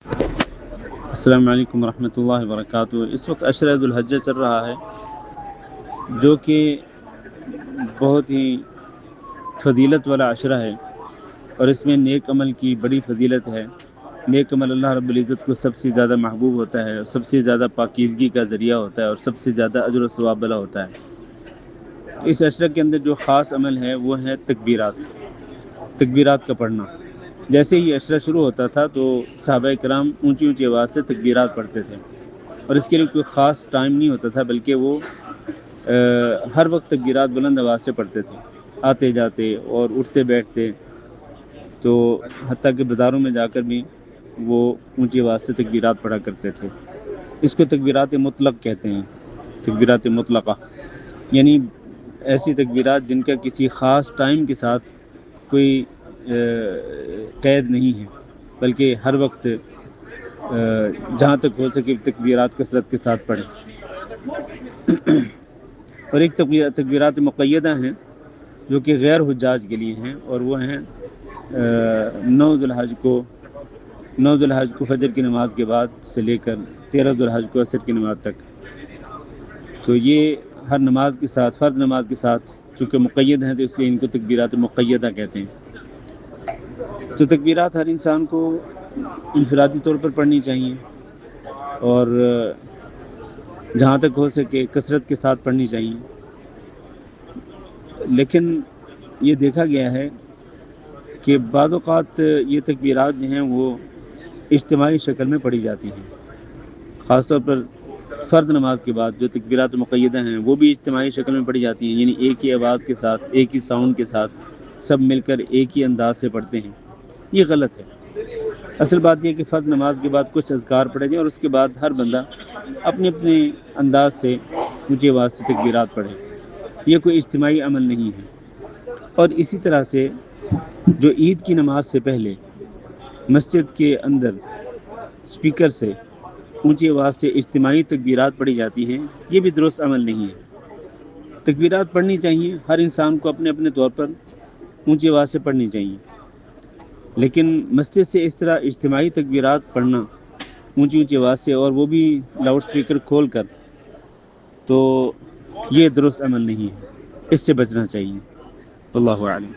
السلام علیکم ورحمۃ اللہ وبرکاتہ۔ اس وقت عشرہ ذو الحجہ چل رہا ہے، جو کہ بہت ہی فضیلت والا عشرہ ہے، اور اس میں نیک عمل کی بڑی فضیلت ہے۔ نیک عمل اللہ رب العزت کو سب سے زیادہ محبوب ہوتا ہے، سب سے زیادہ پاکیزگی کا ذریعہ ہوتا ہے، اور سب سے زیادہ اجر و ثواب والا ہوتا ہے۔ اس عشرہ کے اندر جو خاص عمل ہے وہ ہے تکبیرات کا پڑھنا۔ جیسے ہی عشرہ شروع ہوتا تھا تو صحابہ کرام اونچی اونچی آواز سے تکبیرات پڑھتے تھے، اور اس کے لیے کوئی خاص ٹائم نہیں ہوتا تھا، بلکہ وہ ہر وقت تکبیرات بلند آواز سے پڑھتے تھے، آتے جاتے اور اٹھتے بیٹھتے، تو حتیٰ کہ بازاروں میں جا کر بھی وہ اونچی آواز سے تکبیرات پڑھا کرتے تھے۔ اس کو تکبیرات مطلق کہتے ہیں، تکبیرات مطلقہ، یعنی ایسی تکبیرات جن کا کسی خاص ٹائم کے ساتھ کوئی قید نہیں ہے، بلکہ ہر وقت جہاں تک ہو سکے تکبیرات کثرت کے ساتھ پڑھیں۔ اور ایک تکبیرات مقیدہ ہیں جو کہ غیر حجاج کے لیے ہیں، اور وہ ہیں 9 ذو الحج کو فجر کی نماز کے بعد سے لے کر 13 ذو الحج کو عصر کی نماز تک۔ تو یہ ہر نماز کے ساتھ، فرض نماز کے ساتھ چونکہ مقید ہیں، تو اس لیے ان کو تکبیرات مقیدہ کہتے ہیں۔ تو تکبیرات ہر انسان کو انفرادی طور پر پڑھنی چاہیے، اور جہاں تک ہو سکے کثرت کے ساتھ پڑھنی چاہیے۔ لیکن یہ دیکھا گیا ہے کہ بعض اوقات یہ تکبیرات جو ہیں وہ اجتماعی شکل میں پڑھی جاتی ہیں، خاص طور پر فرض نماز کے بعد جو تکبیرات مقیدہ ہیں وہ بھی اجتماعی شکل میں پڑھی جاتی ہیں، یعنی ایک ہی آواز کے ساتھ، ایک ہی ساؤنڈ کے ساتھ سب مل کر ایک ہی انداز سے پڑھتے ہیں۔ یہ غلط ہے۔ اصل بات یہ کہ فرض نماز کے بعد کچھ اذکار پڑھے جائیں، اور اس کے بعد ہر بندہ اپنے اپنے انداز سے اونچی آواز سے تکبیرات پڑھے۔ یہ کوئی اجتماعی عمل نہیں ہے۔ اور اسی طرح سے جو عید کی نماز سے پہلے مسجد کے اندر اسپیکر سے اونچی آواز سے اجتماعی تکبیرات پڑھی جاتی ہیں، یہ بھی درست عمل نہیں ہے۔ تکبیرات پڑھنی چاہیے، ہر انسان کو اپنے اپنے طور پر اونچی آواز سے پڑھنی چاہیے، لیکن مسجد سے اس طرح اجتماعی تکبیرات پڑھنا اونچی اونچی آواز سے، اور وہ بھی لاؤڈ سپیکر کھول کر، تو یہ درست عمل نہیں ہے، اس سے بچنا چاہیے۔ واللہ اعلم۔